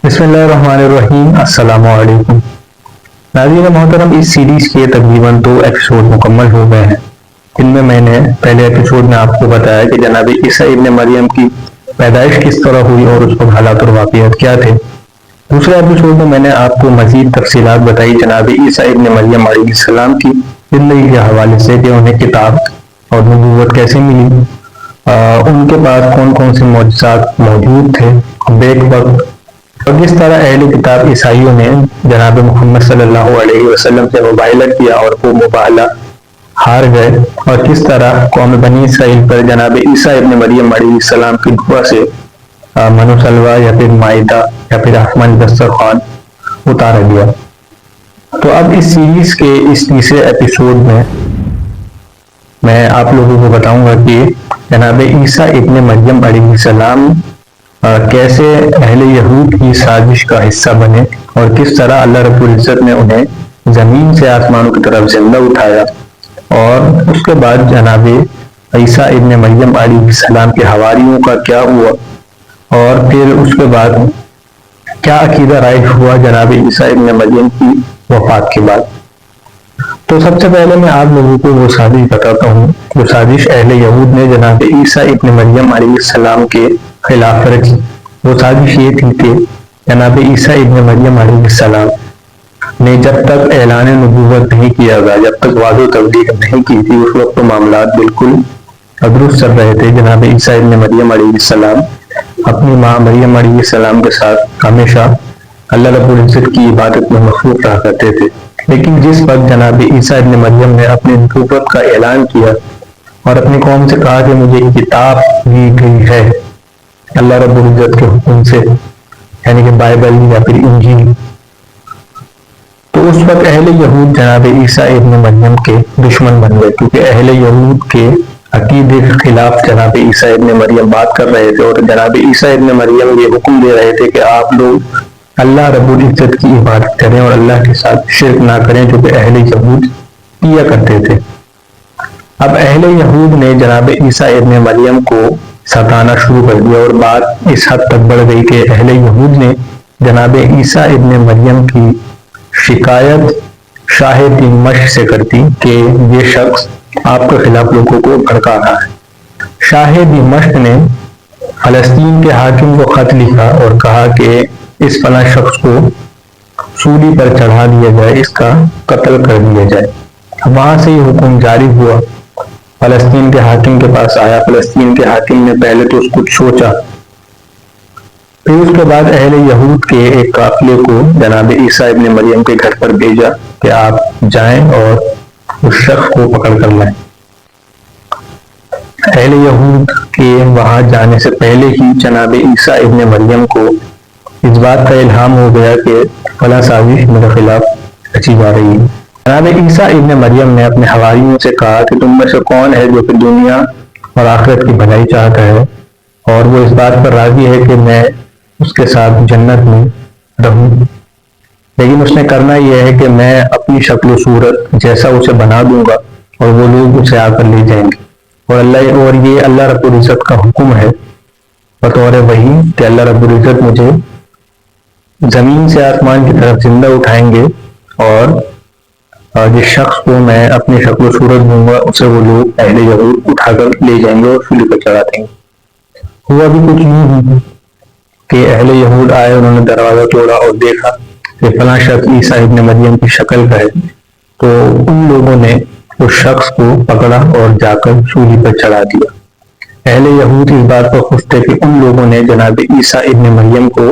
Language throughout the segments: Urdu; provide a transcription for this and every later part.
بسم اللہ الرحمن الرحیم، السلام علیکم ناظرین محترم۔ اس سیریز کے تقریباً 2 ایپیسوڈ مکمل ہو گئے ہیں، جن میں نے پہلے ایپیسوڈ میں آپ کو بتایا کہ جناب عیسیٰ ابن مریم کی پیدائش کس طرح ہوئی اور اس وقت حالات اور واقعات کیا تھے۔ دوسرے ایپیسوڈ میں نے آپ کو مزید تفصیلات بتائی جناب عیسیٰ ابن مریم علیہ السلام کی زندگی کے حوالے سے کہ انہیں کتاب اور نبوت کیسے ملی، ان کے پاس کون کون سے معجزات موجود تھے بیک وقت، اور کس طرح اہل کتاب عیسائیوں نے جناب محمد صلی اللہ علیہ وسلم سے مباہلہ کیا اور وہ مباہلہ ہار گئے، اور کس طرح قوم بنی اسرائیل پر جناب عیسیٰ ابن مریم علیہ السلام کی دعا سے من و سلوہ یا پھر مائدہ یا پھر آسمانی دسترخوان اتارا گیا۔ تو اب اس سیریز کے اس تیسرے ایپیسوڈ میں آپ لوگوں کو بتاؤں گا کہ جناب عیسیٰ ابن مریم علیہ السلام کیسے اہل یہود کی سازش کا حصہ بنے، اور کس طرح اللہ رب العزت نے انہیں زمین سے آسمانوں کی طرف زندہ اٹھایا، اور اس کے بعد جناب عیسیٰ ابن مریم علیہ السلام کے حواریوں کا کیا ہوا، اور پھر اس کے بعد کیا عقیدہ رائج ہوا جناب عیسیٰ ابن مریم کی وفات کے بعد۔ تو سب سے پہلے میں آپ لوگوں کو وہ سازش بتاتا ہوں جو سازش اہل یہود نے جناب عیسیٰ ابن مریم علیہ السلام کے خلاف رکھی۔ وہ سازش یہ تھی کہ جناب عیسیٰ ابن مریم علیہ السلام نے جب تک اعلان نبوت نہیں کیا گیا، جب تک وعظ و تبلیغ نہیں کی تھی، اس وقت تو معاملات بالکل درست چل رہے تھے۔ جناب عیسیٰ ابن مریم علیہ السلام اپنی ماں مریم علیہ السلام کے ساتھ ہمیشہ اللہ رب العزت کی عبادت میں مصروف رہا کرتے تھے، لیکن جس وقت جناب عیسیٰ ابن مریم نے اپنی نبوت کا اعلان کیا اور اپنی قوم سے کہا کہ مجھے کتاب دی گئی ہے اللہ رب العزت کے حکم سے، یعنی کہ بائبل یا پھر انجیل، تو اس وقت اہل یہود جناب عیسیٰ ابن مریم کے دشمن بن گئے، کیونکہ اہل یہود کے عقیدے کے خلاف جناب عیسیٰ ابن مریم بات کر رہے تھے، اور جناب عیسیٰ ابن مریم یہ حکم دے رہے تھے کہ آپ لوگ اللہ رب العزت کی عبادت کریں اور اللہ کے ساتھ شرک نہ کریں، جو کہ اہل یہود کیا کرتے تھے۔ اب اہل یہود نے جناب عیسیٰ ابن مریم کو ستانا شروع کر دیا، اور بات اس حد تک بڑھ گئی کہ اہل یہود نے جناب عیسیٰ ابن مریم کی شکایت شاہ دمشق سے کر دی کہ یہ شخص آپ کے خلاف لوگوں کو بھڑکا رہا ہے۔ شاہ دمشق نے فلسطین کے حاکم کو خط لکھا اور کہا کہ اس فلاں شخص کو سولی پر چڑھا دیا جائے، اس کا قتل کر دیا جائے۔ وہاں سے یہ حکم جاری ہوا، فلسطین کے حاکم کے پاس آیا۔ فلسطین کے حاکم نے پہلے تو اس کو سوچا، پھر اس کے بعد اہل یہود کے ایک قافلے کو جناب عیسیٰ ابن مریم کے گھر پر بھیجا کہ آپ جائیں اور اس شخص کو پکڑ کر لائیں۔ اہل یہود کے وہاں جانے سے پہلے ہی جناب عیسیٰ ابن مریم کو اس بات کا الہام ہو گیا کہ فلاں سازش میرے خلاف رچی جا رہی ہے۔ جناب عیسیٰ ابن مریم نے اپنے حواریوں سے کہا کہ تم میں سے کون ہے جو کہ دنیا اور آخرت کی بھلائی چاہتا ہے، اور وہ اس بات پر راضی ہے کہ میں اس کے ساتھ جنت میں رہوں، لیکن اس نے کرنا یہ ہے کہ میں اپنی شکل و صورت جیسا اسے بنا دوں گا اور وہ لوگ اسے آ کر لے جائیں گے، اور یہ اللہ رب العزت کا حکم ہے بطور وحی کہ اللہ رب العزت مجھے زمین سے آسمان کی طرف زندہ اٹھائیں گے، اور جس شخص کو میں اپنی شکل و صورت دوں گا اسے وہ لوگ اہل یہود اٹھا کر لے جائیں گے اور سولی پر چڑھا دیں گے۔ ہوا بھی کچھ نہیں کہ اہل یہود آئے، انہوں نے دروازہ توڑا اور دیکھا کہ فلاں شخص عیسیٰ ابن مریم کی شکل کا ہے، تو ان لوگوں نے اس شخص کو پکڑا اور جا کر سولی پر چڑھا دیا۔ اہل یہود اس بات پر خوش تھے کہ ان لوگوں نے جناب عیسیٰ ابن مریم کو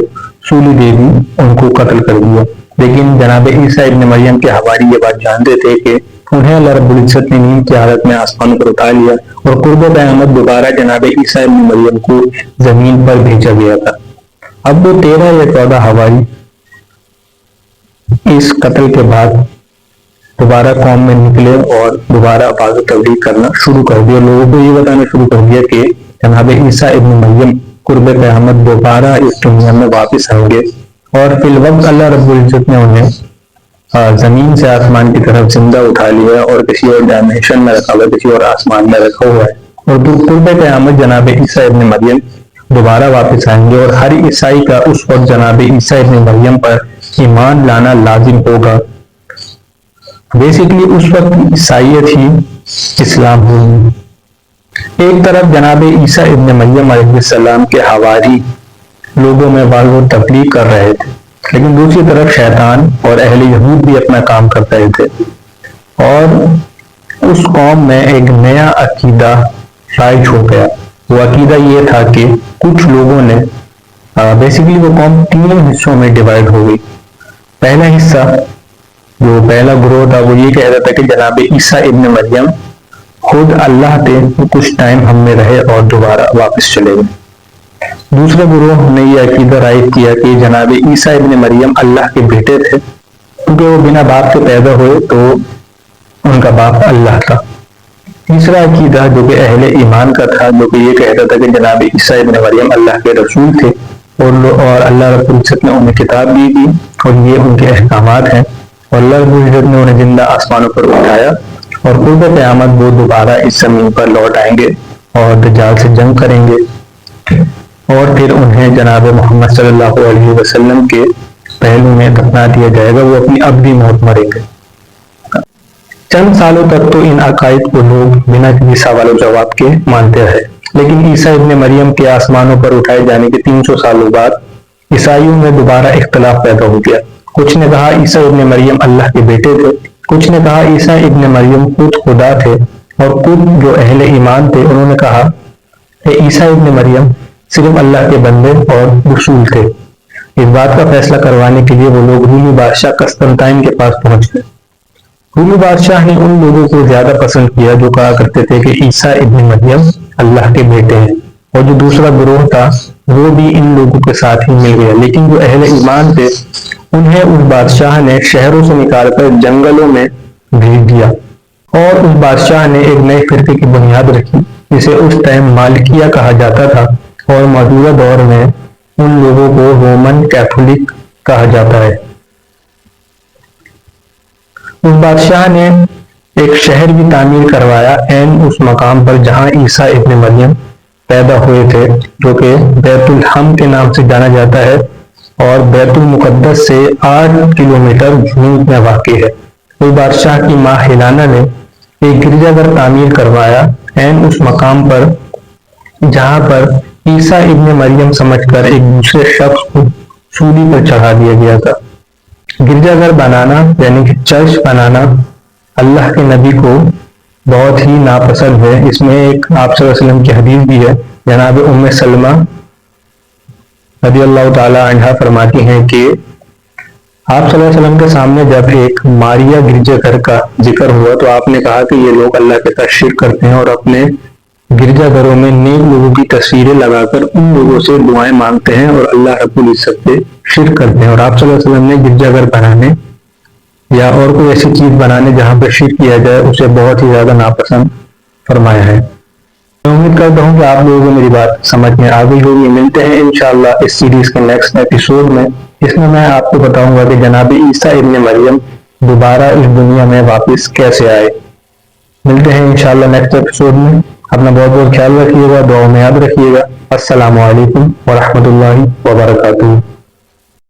سولی دے دی، ان کو قتل کر دیا، لیکن جناب عیسیٰ ابن مریم کے حواری یہ بات جانتے تھے کہ انہیں اللہ رب العزت نے نیند کی حالت میں آسمان پر اٹھا لیا، اور قرب قیامت دوبارہ جناب عیسیٰ ابن مریم کو زمین پر بھیجا گیا تھا۔ اب وہ 13 یا 14 حواری اس قتل کے بعد دوبارہ قوم میں نکلے اور دوبارہ وعظ و تبلیغ کرنا شروع کر دیا، لوگوں کو یہ بتانا شروع کر دیا کہ جناب عیسیٰ ابن مریم قرب قیامت دوبارہ اس دنیا میں واپس آئیں گے، اور فی الوقت اللہ رب العزت نے انہیں زمین سے آسمان کی طرف زندہ اٹھا لیا اور کسی اور ڈائمینشن میں رکھا ہوا ہے، کسی اور آسمان میں رکھا ہوا ہے، اور قرب قیامت جناب عیسیٰ ابن مریم دوبارہ واپس آئیں گے اور ہر عیسائی کا اس وقت جناب عیسیٰ ابن مریم پر ایمان لانا لازم ہوگا۔ بیسیکلی اس وقت عیسائیت ہی اسلام ہوگی۔ ایک طرف جناب عیسیٰ ابن مریم علیہ السلام کے حواری لوگوں میں واضح تبلیغ کر رہے تھے، لیکن دوسری طرف شیطان اور اہل یہود بھی اپنا کام کر رہے تھے، اور اس قوم میں ایک نیا عقیدہ رائج ہو گیا۔ وہ عقیدہ یہ تھا کہ کچھ لوگوں نے بیسیکلی وہ قوم تین حصوں میں ڈیوائڈ ہو گئی۔ پہلا حصہ جو پہلا گروہ تھا وہ یہ کہہ رہا تھا کہ جناب عیسیٰ ابن مریم خود اللہ تھے، کچھ ٹائم ہم میں رہے اور دوبارہ واپس چلے گئے۔ دوسرے گروہ نے یہ عقیدہ رائج کیا کہ جناب عیسیٰ ابن مریم اللہ کے بیٹے تھے، کیونکہ وہ بنا باپ کے پیدا ہوئے تو ان کا باپ اللہ تھا۔ تیسرا عقیدہ جو کہ اہل ایمان کا تھا، جو کہ یہ کہتا تھا کہ جناب عیسیٰ ابن مریم اللہ کے رسول تھے اور اللہ رب العزت نے انہیں کتاب دی تھی اور یہ ان کے احکامات ہیں، اور اللہ رب العزت نے انہیں زندہ آسمانوں پر اٹھایا اور قرب قیامت وہ دوبارہ اس زمین پر لوٹ آئیں گے اور دجال سے جنگ کریں گے، اور پھر انہیں جناب محمد صلی اللہ علیہ وسلم کے پہلو میں دفنا دیا جائے گا، وہ اپنی ابدی موت مریں گے۔ چند سالوں تک تو ان عقائد کو لوگ بنا کسی سوال و جواب کے مانتے رہے، لیکن عیسیٰ ابن مریم کے آسمانوں پر اٹھائے جانے کے 300 سالوں بعد عیسائیوں میں دوبارہ اختلاف پیدا ہو گیا۔ کچھ نے کہا عیسیٰ ابن مریم اللہ کے بیٹے تھے، کچھ نے کہا عیسیٰ ابن مریم خود خدا تھے، اور کچھ جو اہل ایمان تھے انہوں نے کہا کہ عیسیٰ ابن مریم صرف اللہ کے بندے اور رسول تھے۔ اس بات کا فیصلہ کروانے کے لیے وہ لوگ رومی بادشاہ قسطنطین کے پاس پہنچ گئے۔ رومی بادشاہ نے ان لوگوں کو زیادہ پسند کیا جو کہا کرتے تھے کہ عیسیٰ ابن مریم اللہ کے بیٹے ہیں، اور جو دوسرا گروہ تھا وہ بھی ان لوگوں کے ساتھ ہی مل گیا، لیکن جو اہل ایمان تھے انہیں اس بادشاہ نے شہروں سے نکال کر جنگلوں میں بھیج دیا، اور اس بادشاہ نے ایک نئے فرقے کی بنیاد رکھی جسے اس ٹائم مالکیہ کہا جاتا تھا، اور موجودہ دور میں ان لوگوں کو رومن کیتھولک کہا جاتا ہے۔ اس بادشاہ نے ایک شہر بھی تعمیر کروایا عین اس مقام پر جہاں عیسیٰ ابن مریم پیدا ہوئے تھے، جو کہ بیت الحم کے نام سے جانا جاتا ہے اور بیت المقدس سے 8 کلومیٹر جنوب میں واقع ہے۔ اس بادشاہ کی ماں ہیلانا نے ایک گرجا گھر تعمیر کروایا عین اس مقام پر جہاں پر عیسیٰ ابن مریم سمجھ کر ایک دوسرے شخص کو سولی پر چڑھا دیا گیا تھا۔ گرجا گھر بنانا یعنی کہ چرچ بنانا اللہ کے نبی کو بہت ہی ناپسند ہے۔ اس میں ایک آپ صلی اللہ علیہ وسلم کی حدیث بھی ہے، جناب ام سلمہ رضی اللہ تعالی عنہا فرماتی ہیں کہ آپ صلی اللہ علیہ وسلم کے سامنے جب ایک ماریا گرجا گھر کا ذکر ہوا تو آپ نے کہا کہ یہ لوگ اللہ کے ساتھ شرک کرتے ہیں اور اپنے گرجا گھروں میں نیک لوگوں کی تصویریں لگا کر ان لوگوں سے دعائیں مانگتے ہیں اور اللہ رب العزت سے شرک کرتے ہیں، اور آپ صلی اللہ علیہ وسلم نے گرجا گھر بنانے یا اور کوئی ایسی چیز بنانے جہاں پر شرک کیا جائے اسے بہت ہی زیادہ ناپسند فرمایا ہے۔ میں امید کرتا ہوں کہ آپ لوگوں کو میری بات سمجھ میں آ گئی ہوگی۔ ملتے ہیں انشاءاللہ اس سیریز کے نیکسٹ ایپیسوڈ میں، اس میں میں آپ کو بتاؤں گا کہ جناب عیسیٰ ابن مریم دوبارہ اس دنیا میں واپس کیسے آئے۔ ملتے ہیں انشاءاللہ نیکسٹ ایپیسوڈ میں۔ اپنا بہت بہت خیال رکھیے گا، دعاؤں میں یاد رکھیے گا۔ السلام علیکم ورحمۃ اللہ وبرکاتہ۔